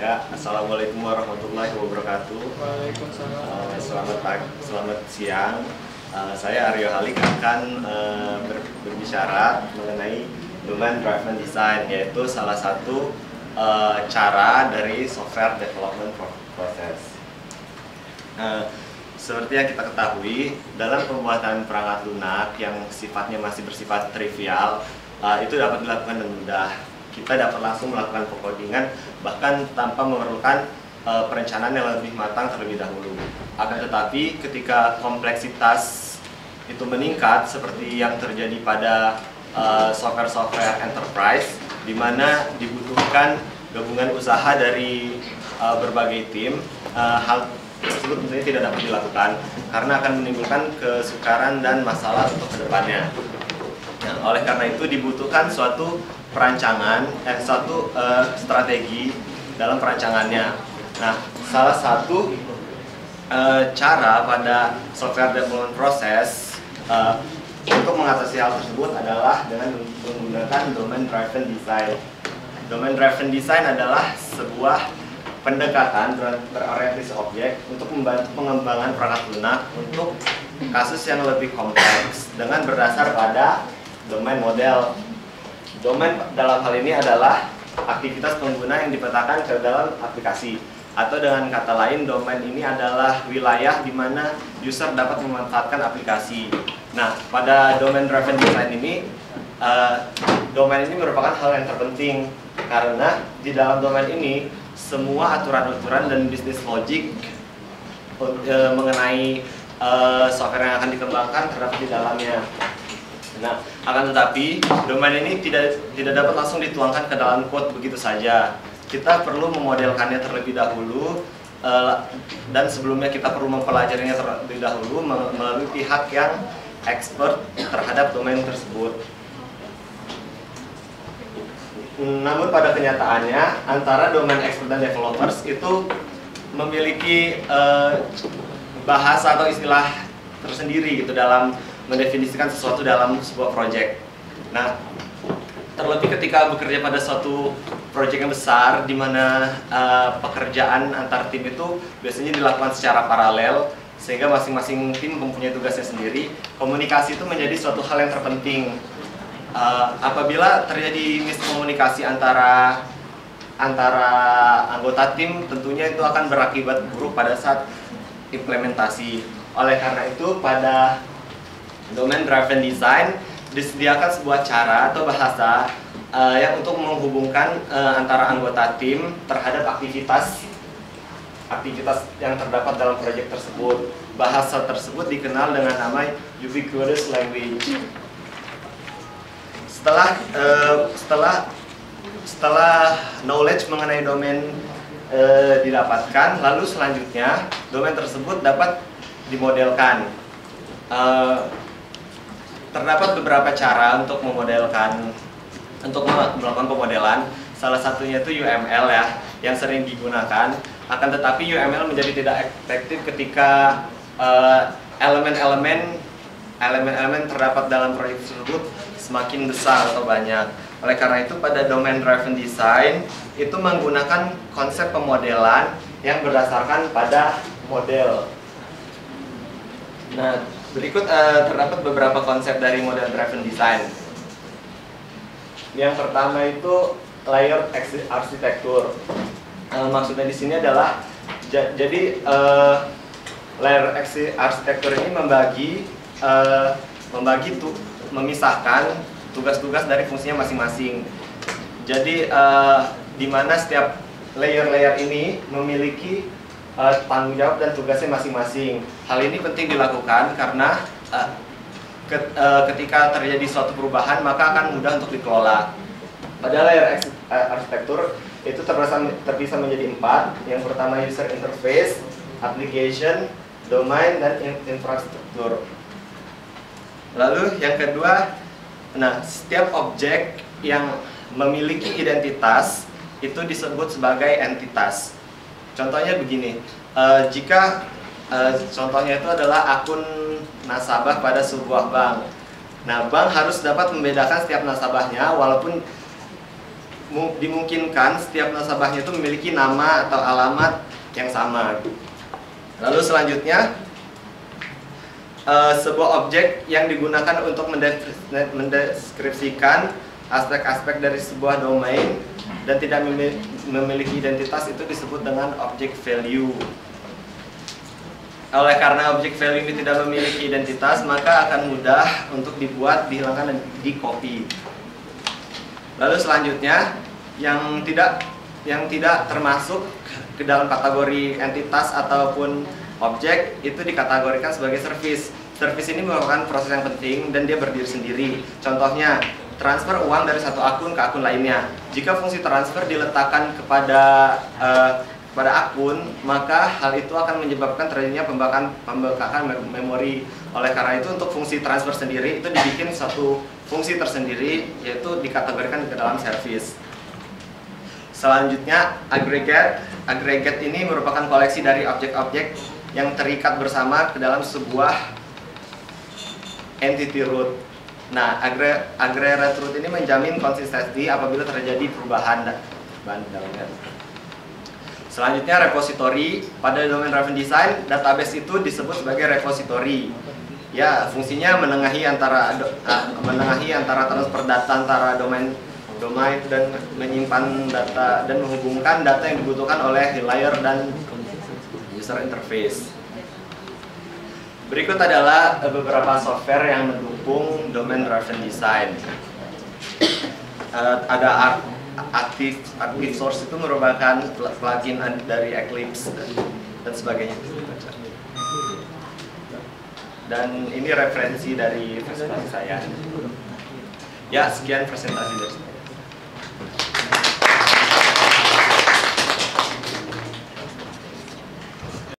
Ya, Assalamualaikum warahmatullahi wabarakatuh. Waalaikumsalam. Selamat siang. Saya Aryo Halik akan berbicara mengenai domain driven design, yaitu salah satu cara dari software development process. Seperti yang kita ketahui, dalam pembuatan perangkat lunak yang sifatnya masih bersifat trivial, itu dapat dilakukan dengan mudah. Kita dapat langsung melakukan pengkodingan bahkan tanpa memerlukan perencanaan yang lebih matang terlebih dahulu. Akan tetapi ketika kompleksitas itu meningkat seperti yang terjadi pada software-software enterprise, di mana dibutuhkan gabungan usaha dari berbagai tim, hal tersebut tentunya tidak dapat dilakukan karena akan menimbulkan kesukaran dan masalah untuk kedepannya. Nah, oleh karena itu dibutuhkan suatu perancangan, suatu strategi dalam perancangannya. Nah, salah satu cara pada software development process untuk mengatasi hal tersebut adalah dengan menggunakan domain driven design. Domain driven design adalah sebuah pendekatan berorientasi objek untuk membantu pengembangan perangkat lunak untuk kasus yang lebih kompleks dengan berdasar pada domain model. Domain dalam hal ini adalah aktivitas pengguna yang dipetakan ke dalam aplikasi, atau dengan kata lain, domain ini adalah wilayah di mana user dapat memanfaatkan aplikasi. Nah, pada domain driven design ini, domain ini merupakan hal yang terpenting karena di dalam domain ini semua aturan-aturan dan bisnis logik mengenai software yang akan dikembangkan terdapat di dalamnya. Nah, akan tetapi domain ini tidak dapat langsung dituangkan ke dalam code begitu saja. Kita perlu memodelkannya terlebih dahulu, dan sebelumnya kita perlu mempelajarinya terlebih dahulu melalui pihak yang expert terhadap domain tersebut. Namun pada kenyataannya antara domain expert dan developers itu memiliki bahasa atau istilah tersendiri gitu dalam mendefinisikan sesuatu dalam sebuah project. Nah, terlebih ketika bekerja pada suatu project yang besar di mana pekerjaan antar tim itu biasanya dilakukan secara paralel sehingga masing-masing tim mempunyai tugasnya sendiri, komunikasi itu menjadi suatu hal yang terpenting. Apabila terjadi miskomunikasi antara anggota tim, tentunya itu akan berakibat buruk pada saat implementasi. Oleh karena itu, pada domain driven design disediakan sebuah cara atau bahasa yang untuk menghubungkan antara anggota tim terhadap aktivitas yang terdapat dalam proyek tersebut. Bahasa tersebut dikenal dengan nama ubiquitous language. Setelah knowledge mengenai domain didapatkan, lalu selanjutnya domain tersebut dapat dimodelkan. Terdapat beberapa cara untuk melakukan pemodelan. Salah satunya itu UML ya, yang sering digunakan. Akan tetapi UML menjadi tidak efektif ketika elemen-elemen terdapat dalam proyek tersebut semakin besar atau banyak. Oleh karena itu pada domain driven design itu menggunakan konsep pemodelan yang berdasarkan pada model. Nah, berikut terdapat beberapa konsep dari model driven design. Yang pertama itu layer arsitektur. Maksudnya di sini adalah jadi layer arsitektur ini memisahkan tugas-tugas dari fungsinya masing-masing. Jadi di mana setiap layer-layer ini memiliki tanggung jawab dan tugasnya masing-masing. Hal ini penting dilakukan karena ketika terjadi suatu perubahan maka akan mudah untuk dikelola. Pada layer arsitektur itu terpisah menjadi 4. Yang pertama user interface, application, domain, dan infrastruktur. Lalu yang kedua, setiap objek yang memiliki identitas itu disebut sebagai entitas. Contohnya begini, jika contohnya itu adalah akun nasabah pada sebuah bank. Nah, bank harus dapat membedakan setiap nasabahnya walaupun dimungkinkan setiap nasabahnya itu memiliki nama atau alamat yang sama. Lalu selanjutnya, sebuah objek yang digunakan untuk mendeskripsikan aspek-aspek dari sebuah domain dan tidak memiliki identitas itu disebut dengan object value. Oleh karena objek value ini tidak memiliki identitas, maka akan mudah untuk dibuat, dihilangkan, dan di-copy. Lalu selanjutnya, yang tidak termasuk ke dalam kategori entitas ataupun objek itu dikategorikan sebagai service. Service ini merupakan proses yang penting dan dia berdiri sendiri. Contohnya, transfer uang dari satu akun ke akun lainnya. Jika fungsi transfer diletakkan kepada akun, maka hal itu akan menyebabkan terjadinya pembengkakan memori. Oleh karena itu, untuk fungsi transfer sendiri itu dibikin satu fungsi tersendiri, yaitu dikategorikan ke dalam service. Selanjutnya, aggregate. Aggregate ini merupakan koleksi dari objek-objek yang terikat bersama ke dalam sebuah entity root. Nah, aggregate root ini menjamin konsistensi apabila terjadi perubahan dalamnya. Selanjutnya, repository. Pada domain driven design, database itu disebut sebagai repository. Ya, fungsinya menengahi antara transfer data antara domain dan menyimpan data dan menghubungkan data yang dibutuhkan oleh layer dan user interface. Berikut adalah beberapa software yang mendukung domain driven design. Ada Active Source, itu merupakan plugin dari Eclipse dan sebagainya. Dan ini referensi dari presentasi saya. Ya, sekian presentasi dari saya.